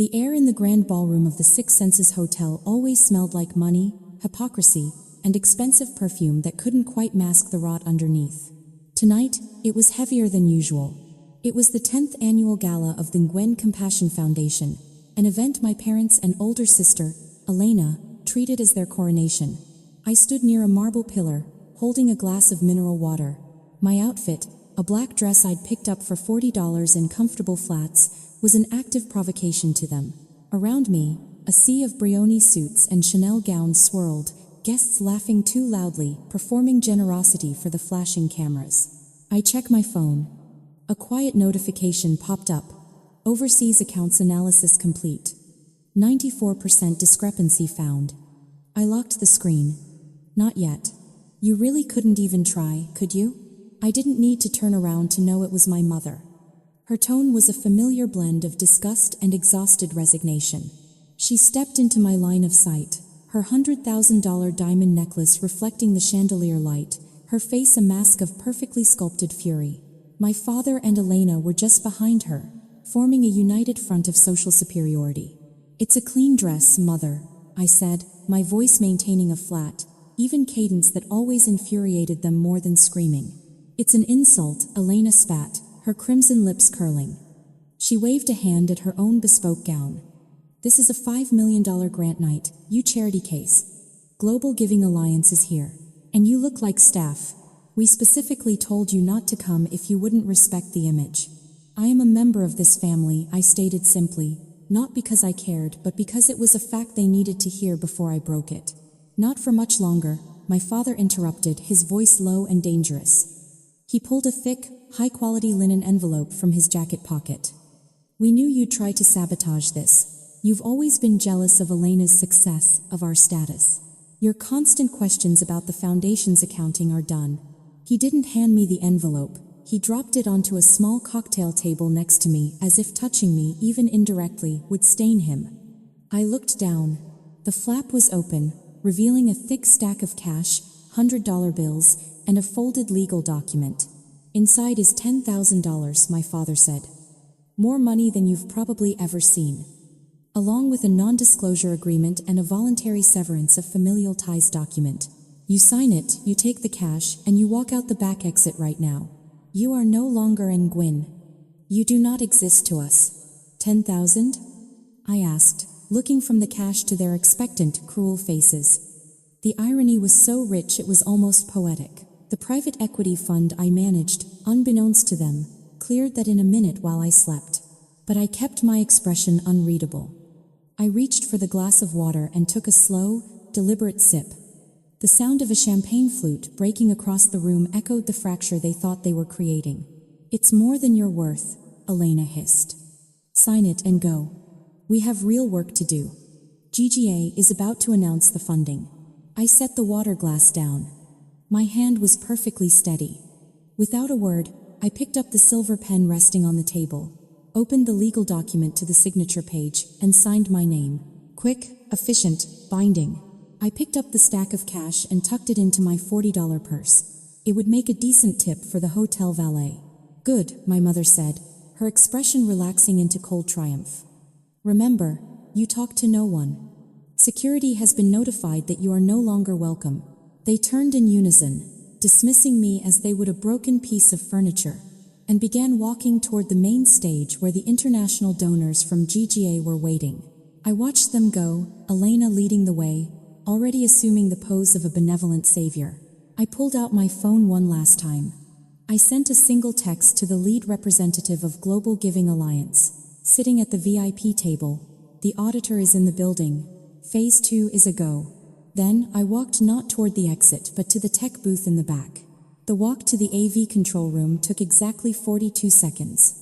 The air in the grand ballroom of the Six Senses Hotel always smelled like money, hypocrisy, and expensive perfume that couldn't quite mask the rot underneath. Tonight, it was heavier than usual. It was the 10th annual gala of the Ngwen Compassion Foundation, an event my parents and older sister, Elena, treated as their coronation. I stood near a marble pillar, holding a glass of mineral water. My outfit, a black dress I'd picked up for $40 in comfortable flats, was an active provocation to them. Around me, a sea of Brioni suits and Chanel gowns swirled, guests laughing too loudly, performing generosity for the flashing cameras. I check my phone. A quiet notification popped up. Overseas accounts analysis complete. 94% discrepancy found. I locked the screen. Not yet. You really couldn't even try, could you? I didn't need to turn around to know it was my mother. Her tone was a familiar blend of disgust and exhausted resignation. She stepped into my line of sight, her $100,000 diamond necklace reflecting the chandelier light, her face a mask of perfectly sculpted fury. My father and Elena were just behind her, forming a united front of social superiority. "It's a clean dress, Mother," I said, my voice maintaining a flat, even cadence that always infuriated them more than screaming. "It's an insult," Elena spat, her crimson lips curling. She waved a hand at her own bespoke gown. "This is a $5 million grant night, you charity case. Global Giving Alliance is here. And you look like staff. We specifically told you not to come if you wouldn't respect the image." "I am a member of this family," I stated simply, not because I cared, but because it was a fact they needed to hear before I broke it. "Not for much longer," my father interrupted, his voice low and dangerous. He pulled a thick, high-quality linen envelope from his jacket pocket. "We knew you'd try to sabotage this. You've always been jealous of Elena's success, of our status. Your constant questions about the foundation's accounting are done." He didn't hand me the envelope. He dropped it onto a small cocktail table next to me, as if touching me, even indirectly, would stain him. I looked down. The flap was open, revealing a thick stack of cash, $100 bills, and a folded legal document. "Inside is $10,000, my father said. "More money than you've probably ever seen. Along with a non-disclosure agreement and a voluntary severance of familial ties document. You sign it, you take the cash, and you walk out the back exit right now. You are no longer Ngwen. You do not exist to us." "10,000? I asked, looking from the cash to their expectant, cruel faces. The irony was so rich it was almost poetic. The private equity fund I managed, unbeknownst to them, cleared that in a minute while I slept. But I kept my expression unreadable. I reached for the glass of water and took a slow, deliberate sip. The sound of a champagne flute breaking across the room echoed the fracture they thought they were creating. "It's more than you're worth," Elena hissed. "Sign it and go. We have real work to do. GGA is about to announce the funding." I set the water glass down. My hand was perfectly steady. Without a word, I picked up the silver pen resting on the table, opened the legal document to the signature page, and signed my name. Quick, efficient, binding. I picked up the stack of cash and tucked it into my $40 purse. It would make a decent tip for the hotel valet. "Good," my mother said, her expression relaxing into cold triumph. "Remember, you talk to no one. Security has been notified that you are no longer welcome." They turned in unison, dismissing me as they would a broken piece of furniture, and began walking toward the main stage where the international donors from GGA were waiting. I watched them go, Elena leading the way, already assuming the pose of a benevolent savior. I pulled out my phone one last time. I sent a single text to the lead representative of Global Giving Alliance, sitting at the VIP table. "The auditor is in the building. Phase 2 is a go." Then I walked not toward the exit but to the tech booth in the back. The walk to the AV control room took exactly 42 seconds.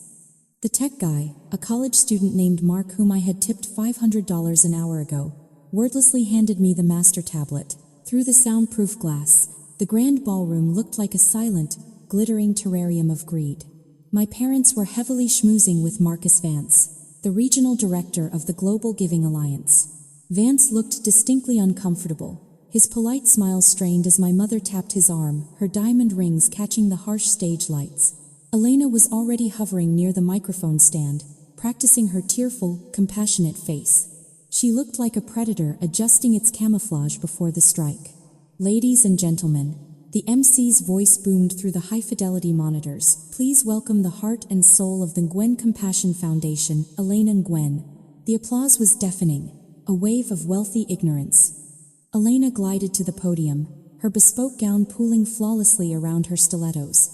The tech guy, a college student named Mark whom I had tipped $500 an hour ago, wordlessly handed me the master tablet. Through the soundproof glass, the grand ballroom looked like a silent, glittering terrarium of greed. My parents were heavily schmoozing with Marcus Vance, the regional director of the Global Giving Alliance. Vance looked distinctly uncomfortable, his polite smile strained as my mother tapped his arm, her diamond rings catching the harsh stage lights. Elena was already hovering near the microphone stand, practicing her tearful, compassionate face. She looked like a predator adjusting its camouflage before the strike. Ladies and gentlemen, the MC's voice boomed through the high-fidelity monitors. Please welcome the heart and soul of the Ngwen Compassion Foundation, Elena Ngwen. The applause was deafening, a wave of wealthy ignorance. Elena glided to the podium, her bespoke gown pooling flawlessly around her stilettos.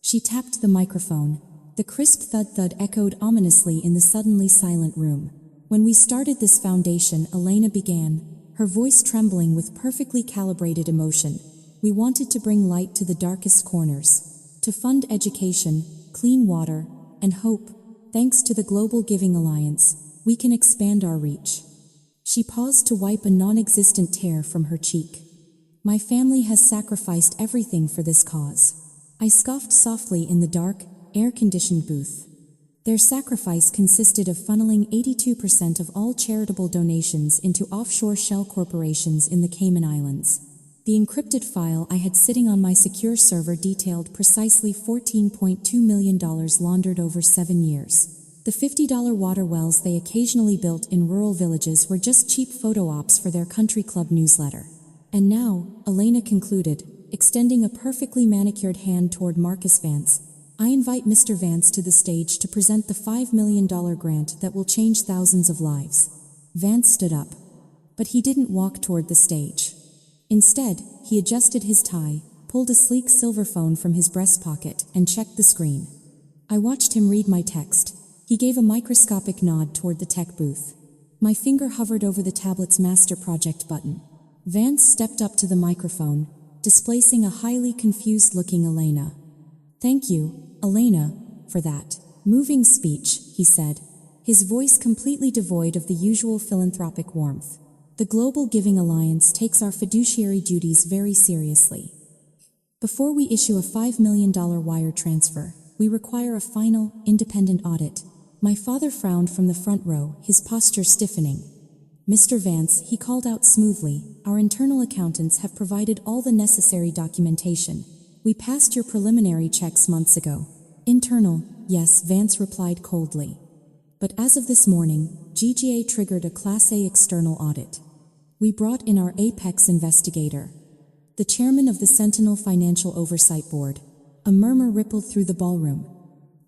She tapped the microphone. The crisp thud-thud echoed ominously in the suddenly silent room. When we started this foundation, Elena began, her voice trembling with perfectly calibrated emotion. We wanted to bring light to the darkest corners, to fund education, clean water, and hope. Thanks to the Global Giving Alliance, we can expand our reach. She paused to wipe a non-existent tear from her cheek. My family has sacrificed everything for this cause. I scoffed softly in the dark, air-conditioned booth. Their sacrifice consisted of funneling 82% of all charitable donations into offshore shell corporations in the Cayman Islands. The encrypted file I had sitting on my secure server detailed precisely $14.2 million laundered over 7 years. The $50 water wells they occasionally built in rural villages were just cheap photo ops for their country club newsletter. And now, Elena concluded, extending a perfectly manicured hand toward Marcus Vance, I invite Mr. Vance to the stage to present the $5 million grant that will change thousands of lives. Vance stood up. But he didn't walk toward the stage. Instead, he adjusted his tie, pulled a sleek silver phone from his breast pocket, and checked the screen. I watched him read my text. He gave a microscopic nod toward the tech booth. My finger hovered over the tablet's Master Project button. Vance stepped up to the microphone, displacing a highly confused-looking Elena. Thank you, Elena, for that moving speech, he said, his voice completely devoid of the usual philanthropic warmth. The Global Giving Alliance takes our fiduciary duties very seriously. Before we issue a $5 million wire transfer, we require a final, independent audit. My father frowned from the front row, his posture stiffening. Mr. Vance, he called out smoothly, our internal accountants have provided all the necessary documentation. We passed your preliminary checks months ago. Internal, yes, Vance replied coldly. But as of this morning, GGA triggered a Class A external audit. We brought in our apex investigator, the chairman of the Sentinel Financial Oversight Board. A murmur rippled through the ballroom.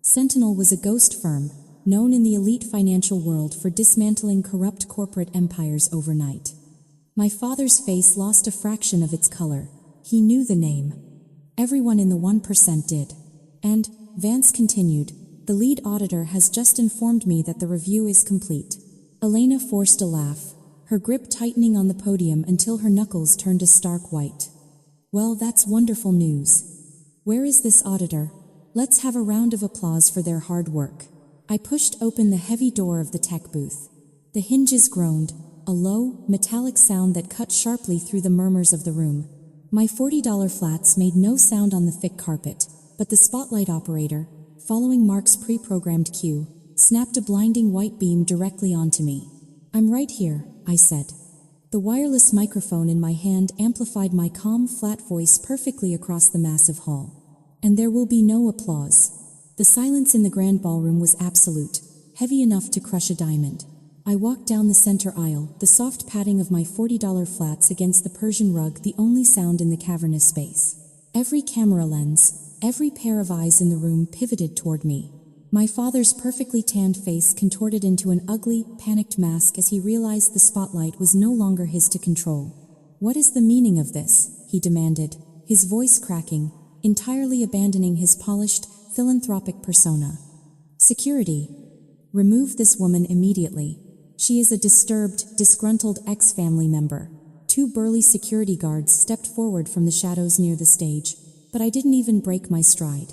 Sentinel was a ghost firm, known in the elite financial world for dismantling corrupt corporate empires overnight. My father's face lost a fraction of its color. He knew the name. Everyone in the 1% did. And, Vance continued, the lead auditor has just informed me that the review is complete. Elena forced a laugh, her grip tightening on the podium until her knuckles turned a stark white. Well, that's wonderful news. Where is this auditor? Let's have a round of applause for their hard work. I pushed open the heavy door of the tech booth. The hinges groaned, a low, metallic sound that cut sharply through the murmurs of the room. My $40 flats made no sound on the thick carpet, but the spotlight operator, following Mark's pre-programmed cue, snapped a blinding white beam directly onto me. I'm right here, I said. The wireless microphone in my hand amplified my calm, flat voice perfectly across the massive hall. And there will be no applause. The silence in the grand ballroom was absolute, heavy enough to crush a diamond. I walked down the center aisle, the soft padding of my $40 flats against the Persian rug the only sound in the cavernous space. Every camera lens, every pair of eyes in the room pivoted toward me. My father's perfectly tanned face contorted into an ugly, panicked mask as he realized the spotlight was no longer his to control. What is the meaning of this? He demanded, his voice cracking, entirely abandoning his polished, philanthropic persona. Security. Remove this woman immediately. She is a disturbed, disgruntled ex-family member. 2 burly security guards stepped forward from the shadows near the stage, but I didn't even break my stride.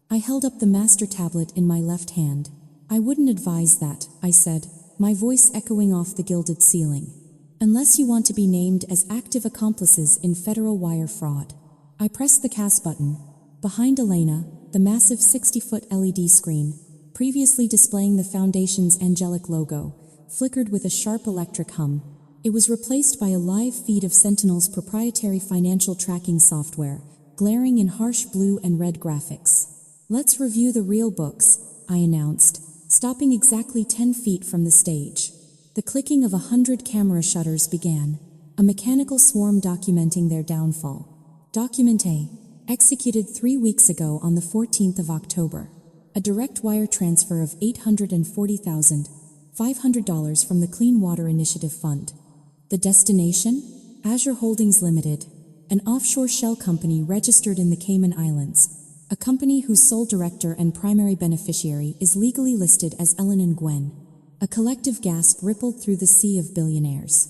I held up the master tablet in my left hand. I wouldn't advise that, I said, my voice echoing off the gilded ceiling. Unless you want to be named as active accomplices in federal wire fraud. I pressed the cast button. Behind Elena, the massive 60-foot LED screen, previously displaying the Foundation's angelic logo, flickered with a sharp electric hum. It was replaced by a live feed of Sentinel's proprietary financial tracking software, glaring in harsh blue and red graphics. Let's review the real books, I announced, stopping exactly 10 feet from the stage. The clicking of 100 camera shutters began, a mechanical swarm documenting their downfall. Document A, executed 3 weeks ago on the 14th of October. A direct wire transfer of $840,500 from the Clean Water Initiative Fund. The destination? Azure Holdings Limited, an offshore shell company registered in the Cayman Islands. A company whose sole director and primary beneficiary is legally listed as Ellen and Gwen. A collective gasp rippled through the sea of billionaires.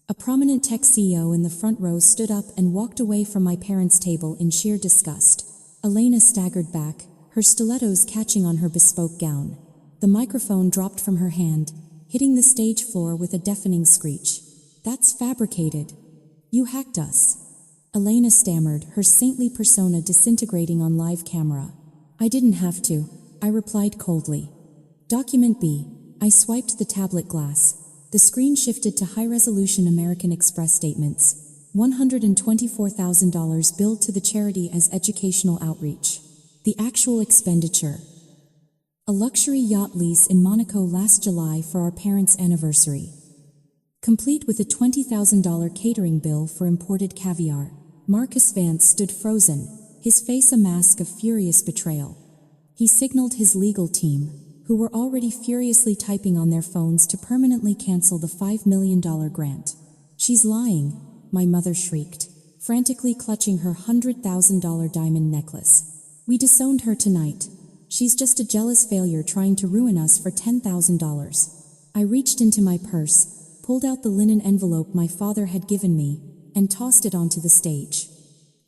A prominent tech CEO in the front row stood up and walked away from my parents' table in sheer disgust. Elena staggered back, her stilettos catching on her bespoke gown. The microphone dropped from her hand, hitting the stage floor with a deafening screech. "That's fabricated. You hacked us." Elena stammered, her saintly persona disintegrating on live camera. "I didn't have to," I replied coldly. Document B. I swiped the tablet glass. The screen shifted to high-resolution American Express statements. $124,000 billed to the charity as educational outreach. The actual expenditure. A luxury yacht lease in Monaco last July for our parents' anniversary. Complete with a $20,000 catering bill for imported caviar. Marcus Vance stood frozen, his face a mask of furious betrayal. He signaled his legal team, who were already furiously typing on their phones to permanently cancel the $5 million grant. "She's lying," my mother shrieked, frantically clutching her $100,000 diamond necklace. "We disowned her tonight. She's just a jealous failure trying to ruin us for $10,000. I reached into my purse, pulled out the linen envelope my father had given me, and tossed it onto the stage.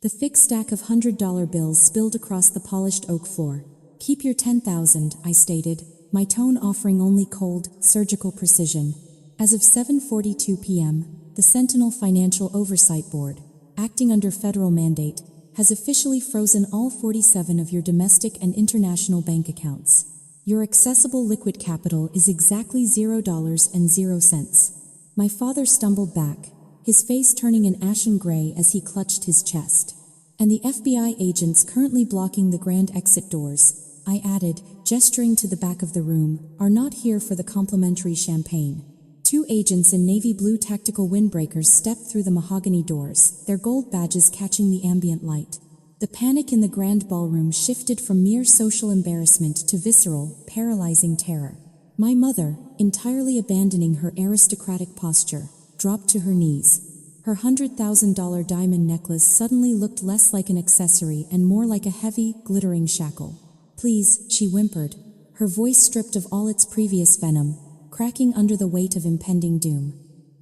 The thick stack of $100 bills spilled across the polished oak floor. "Keep your $10,000, I stated, my tone offering only cold, surgical precision. As of 7:42 p.m., the Sentinel Financial Oversight Board, acting under federal mandate, has officially frozen all 47 of your domestic and international bank accounts. Your accessible liquid capital is exactly $0.00." My father stumbled back, his face turning an ashen gray as he clutched his chest. "And the FBI agents currently blocking the grand exit doors," I added, gesturing to the back of the room, "are not here for the complimentary champagne." 2 agents in navy blue tactical windbreakers stepped through the mahogany doors, their gold badges catching the ambient light. The panic in the grand ballroom shifted from mere social embarrassment to visceral, paralyzing terror. My mother, entirely abandoning her aristocratic posture, dropped to her knees. Her $100,000 diamond necklace suddenly looked less like an accessory and more like a heavy, glittering shackle. "Please," she whimpered, her voice stripped of all its previous venom, cracking under the weight of impending doom.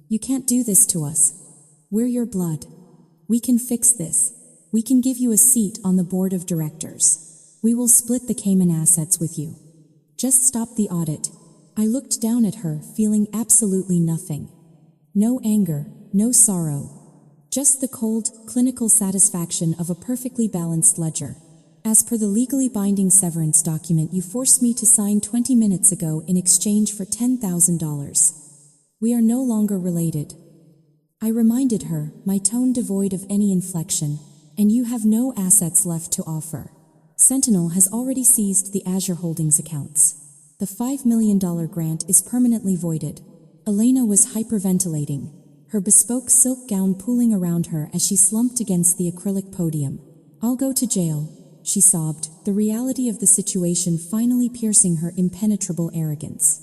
"You can't do this to us. We're your blood. We can fix this. We can give you a seat on the board of directors. We will split the Cayman assets with you. Just stop the audit." I looked down at her, feeling absolutely nothing. No anger, no sorrow. Just the cold, clinical satisfaction of a perfectly balanced ledger. "As per the legally binding severance document you forced me to sign 20 minutes ago in exchange for $10,000. We are no longer related." I reminded her, my tone devoid of any inflection, "and you have no assets left to offer. Sentinel has already seized the Azure Holdings accounts. The $5 million grant is permanently voided." Elena was hyperventilating, her bespoke silk gown pooling around her as she slumped against the acrylic podium. "I'll go to jail," she sobbed, the reality of the situation finally piercing her impenetrable arrogance.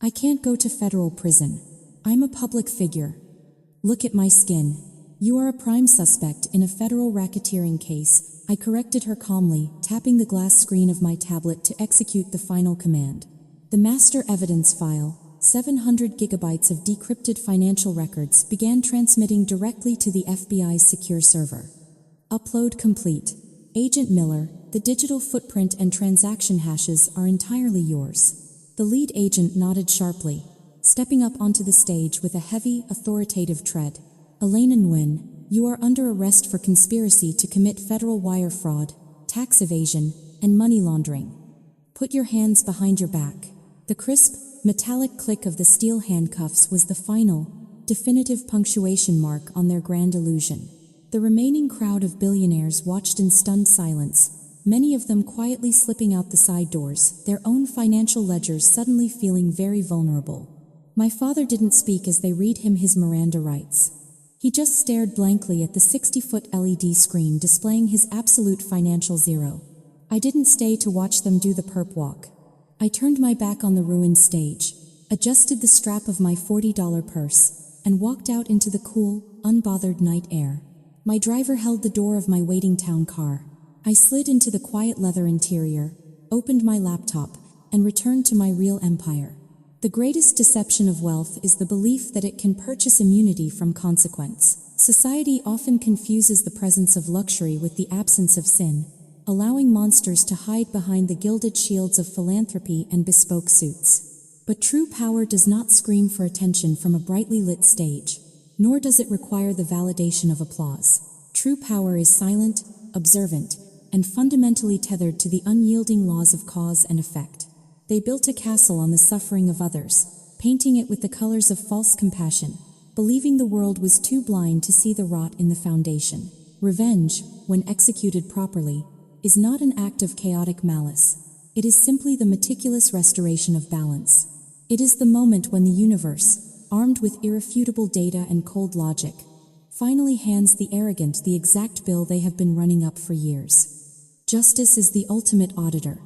"I can't go to federal prison. I'm a public figure. Look at my skin. You are a prime suspect in a federal racketeering case," I corrected her calmly, tapping the glass screen of my tablet to execute the final command. The master evidence file, 700 gigabytes of decrypted financial records, began transmitting directly to the FBI's secure server. "Upload complete. Agent Miller, the digital footprint and transaction hashes are entirely yours." The lead agent nodded sharply, stepping up onto the stage with a heavy, authoritative tread. "Elena Nguyen, you are under arrest for conspiracy to commit federal wire fraud, tax evasion, and money laundering. Put your hands behind your back." The crisp, metallic click of the steel handcuffs was the final, definitive punctuation mark on their grand illusion. The remaining crowd of billionaires watched in stunned silence, many of them quietly slipping out the side doors, their own financial ledgers suddenly feeling very vulnerable. My father didn't speak as they read him his Miranda rights. He just stared blankly at the 60-foot LED screen displaying his absolute financial zero. I didn't stay to watch them do the perp walk. I turned my back on the ruined stage, adjusted the strap of my $40 purse, and walked out into the cool, unbothered night air. My driver held the door of my waiting town car. I slid into the quiet leather interior, opened my laptop, and returned to my real empire. The greatest deception of wealth is the belief that it can purchase immunity from consequence. Society often confuses the presence of luxury with the absence of sin, allowing monsters to hide behind the gilded shields of philanthropy and bespoke suits. But true power does not scream for attention from a brightly lit stage, nor does it require the validation of applause. True power is silent, observant, and fundamentally tethered to the unyielding laws of cause and effect. They built a castle on the suffering of others, painting it with the colors of false compassion, believing the world was too blind to see the rot in the foundation. Revenge, when executed properly, is not an act of chaotic malice. It is simply the meticulous restoration of balance. It is the moment when the universe, armed with irrefutable data and cold logic, finally hands the arrogant the exact bill they have been running up for years. Justice is the ultimate auditor.